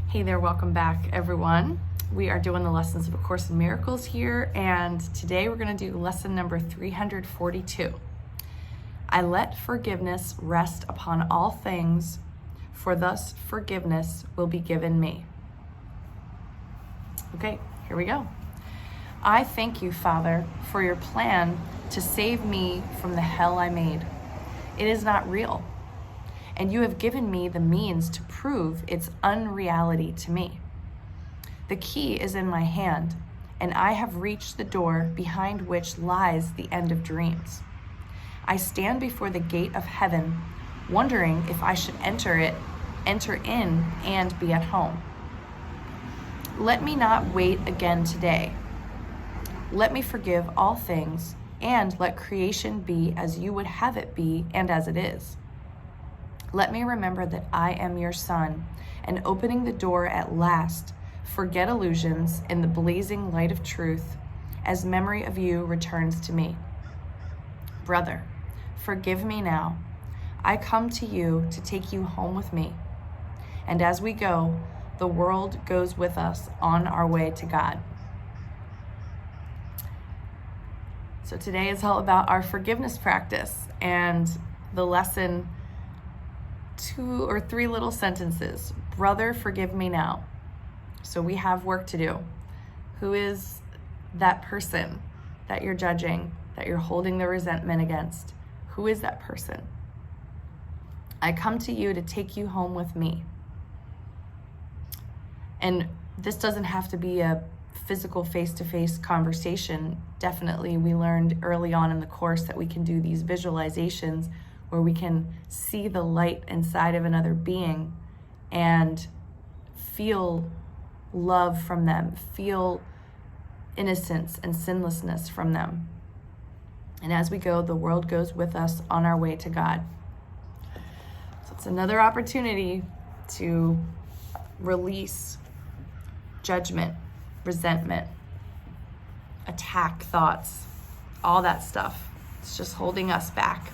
Hey there, welcome back everyone. We are doing the lessons of A Course in Miracles here, and today we're going to do lesson number 342. I let forgiveness rest upon all things, for thus forgiveness will be given me. Okay, here we go. I thank you, Father, for your plan to save me from the hell I made. It is not real, and you have given me the means to prove its unreality to me. The key is in my hand, and I have reached the door behind which lies the end of dreams. I stand before the gate of heaven, wondering if I should enter in, and be at home. Let me not wait again today. Let me forgive all things, and let creation be as you would have it be and as it is. Let me remember that I am your son, and opening the door at last, forget illusions in the blazing light of truth, as memory of you returns to me. Brother, forgive me now. I come to you to take you home with me. And as we go, the world goes with us on our way to God. So today is all about our forgiveness practice, and the lesson, 2 or 3 little sentences. Brother, forgive me now. So we have work to do. Who is that person that you're judging, that you're holding the resentment against? Who is that person? I come to you to take you home with me. And this doesn't have to be a physical face-to-face conversation. Definitely, we learned early on in the course that we can do these visualizations where we can see the light inside of another being and feel love from them, feel innocence and sinlessness from them. And as we go, the world goes with us on our way to God. So it's another opportunity to release judgment, resentment, attack thoughts, all that stuff. It's just holding us back.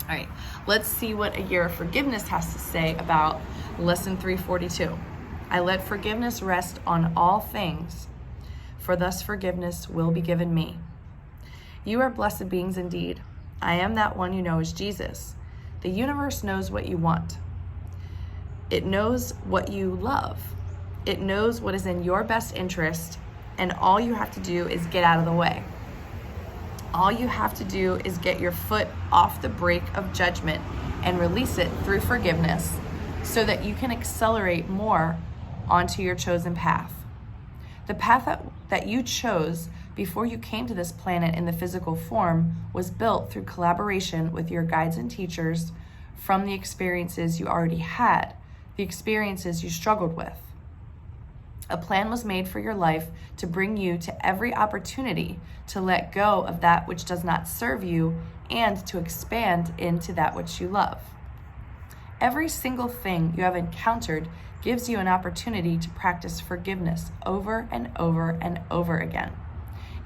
All right, let's see what A Year of Forgiveness has to say about lesson 342. I let forgiveness rest on all things, for thus forgiveness will be given me. You are blessed beings indeed. I am that one you know as Jesus. The universe knows what you want. It knows what you love. It knows what is in your best interest, and all you have to do is get out of the way. All you have to do is get your foot off the brake of judgment and release it through forgiveness so that you can accelerate more onto your chosen path. The path that you chose before you came to this planet in the physical form was built through collaboration with your guides and teachers from the experiences you already had, the experiences you struggled with. A plan was made for your life to bring you to every opportunity to let go of that which does not serve you and to expand into that which you love. Every single thing you have encountered gives you an opportunity to practice forgiveness over and over and over again.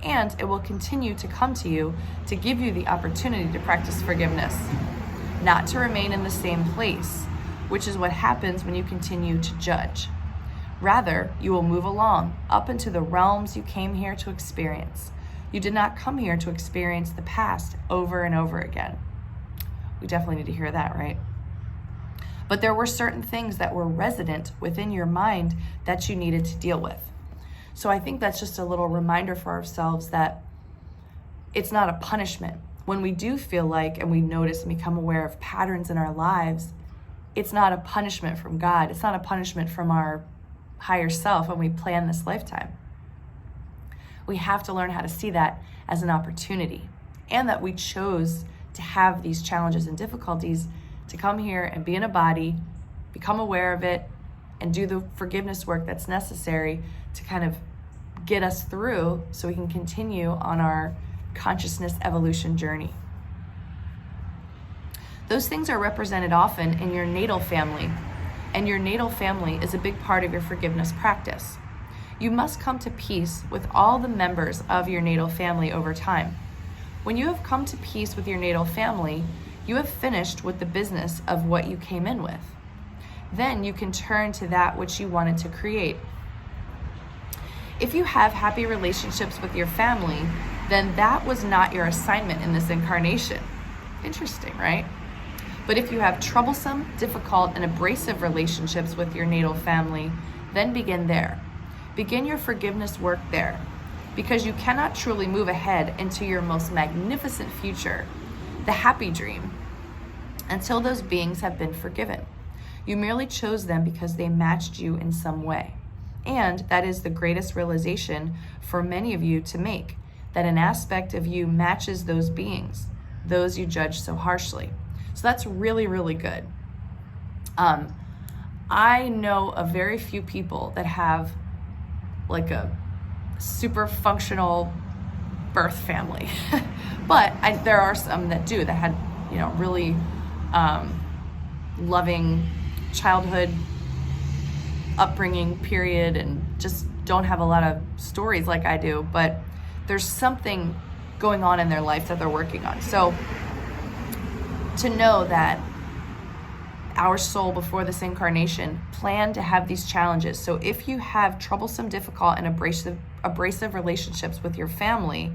And it will continue to come to you to give you the opportunity to practice forgiveness, not to remain in the same place, which is what happens when you continue to judge. Rather, you will move along up into the realms you came here to experience. You did not come here to experience the past over and over again. We definitely need to hear that, right? But there were certain things that were resident within your mind that you needed to deal with. So I think that's just a little reminder for ourselves that it's not a punishment. When we do feel like, and we notice and become aware of patterns in our lives, it's not a punishment from God. It's not a punishment from our higher self when we plan this lifetime. We have to learn how to see that as an opportunity, and that we chose to have these challenges and difficulties to come here and be in a body, become aware of it, and do the forgiveness work that's necessary to kind of get us through so we can continue on our consciousness evolution journey. Those things are represented often in your natal family, and your natal family is a big part of your forgiveness practice. You must come to peace with all the members of your natal family over time. When you have come to peace with your natal family, you have finished with the business of what you came in with. then you can turn to that which you wanted to create. If you have happy relationships with your family, then that was not your assignment in this incarnation. Interesting, right? But if you have troublesome, difficult, and abrasive relationships with your natal family, then begin there. Begin your forgiveness work there, because you cannot truly move ahead into your most magnificent future, the happy dream, until those beings have been forgiven. You merely chose them because they matched you in some way. And that is the greatest realization for many of you to make, that an aspect of you matches those beings, those you judge so harshly. So that's really, really good. I know of very few people that have like a super functional birth family, but there are some that do, that had, really loving childhood upbringing period, and just don't have a lot of stories like I do, but there's something going on in their life that they're working on. So to know that our soul before this incarnation planned to have these challenges. So if you have troublesome, difficult, and abrasive relationships with your family,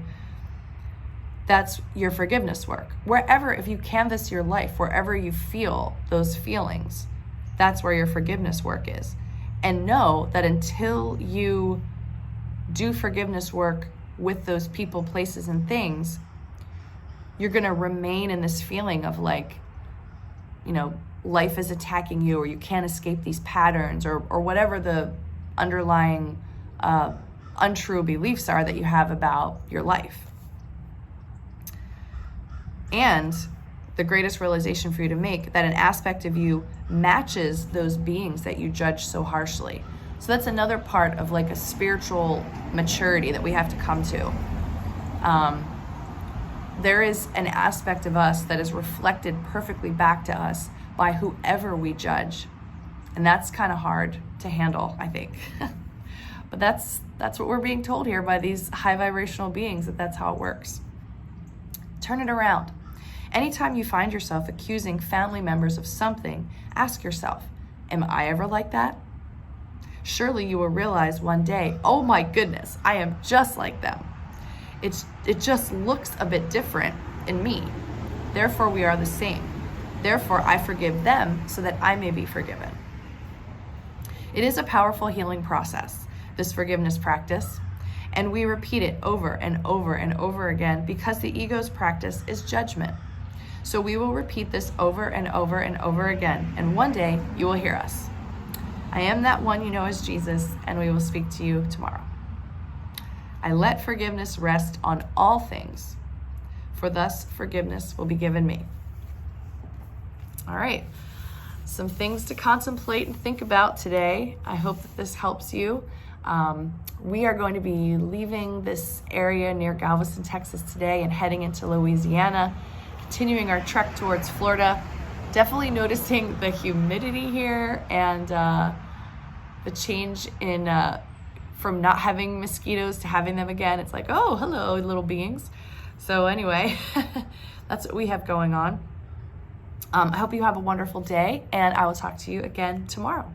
that's your forgiveness work. Wherever, if you canvas your life, wherever you feel those feelings, that's where your forgiveness work is. And know that until you do forgiveness work with those people, places, and things, you're going to remain in this feeling of like, life is attacking you, or you can't escape these patterns, or whatever the underlying untrue beliefs are that you have about your life. And the greatest realization for you to make, that an aspect of you matches those beings that you judge so harshly. So that's another part of like a spiritual maturity that we have to come to. There is an aspect of us that is reflected perfectly back to us by whoever we judge. And that's kind of hard to handle, I think. But that's what we're being told here by these high vibrational beings, that that's how it works. Turn it around. Anytime you find yourself accusing family members of something, ask yourself, am I ever like that? Surely you will realize one day, oh my goodness, I am just like them. It just looks a bit different in me. Therefore, we are the same. Therefore, I forgive them so that I may be forgiven. It is a powerful healing process, this forgiveness practice, and we repeat it over and over and over again because the ego's practice is judgment. So we will repeat this over and over and over again, and one day you will hear us. I am that one you know as Jesus, and we will speak to you tomorrow. I let forgiveness rest on all things, for thus forgiveness will be given me. All right, some things to contemplate and think about today. I hope that this helps you. We are going to be leaving this area near Galveston, Texas today and heading into Louisiana, continuing our trek towards Florida. Definitely noticing the humidity here and the change in from not having mosquitoes to having them again. It's like, oh, hello, little beings. So anyway, that's what we have going on. I hope you have a wonderful day, and I will talk to you again tomorrow.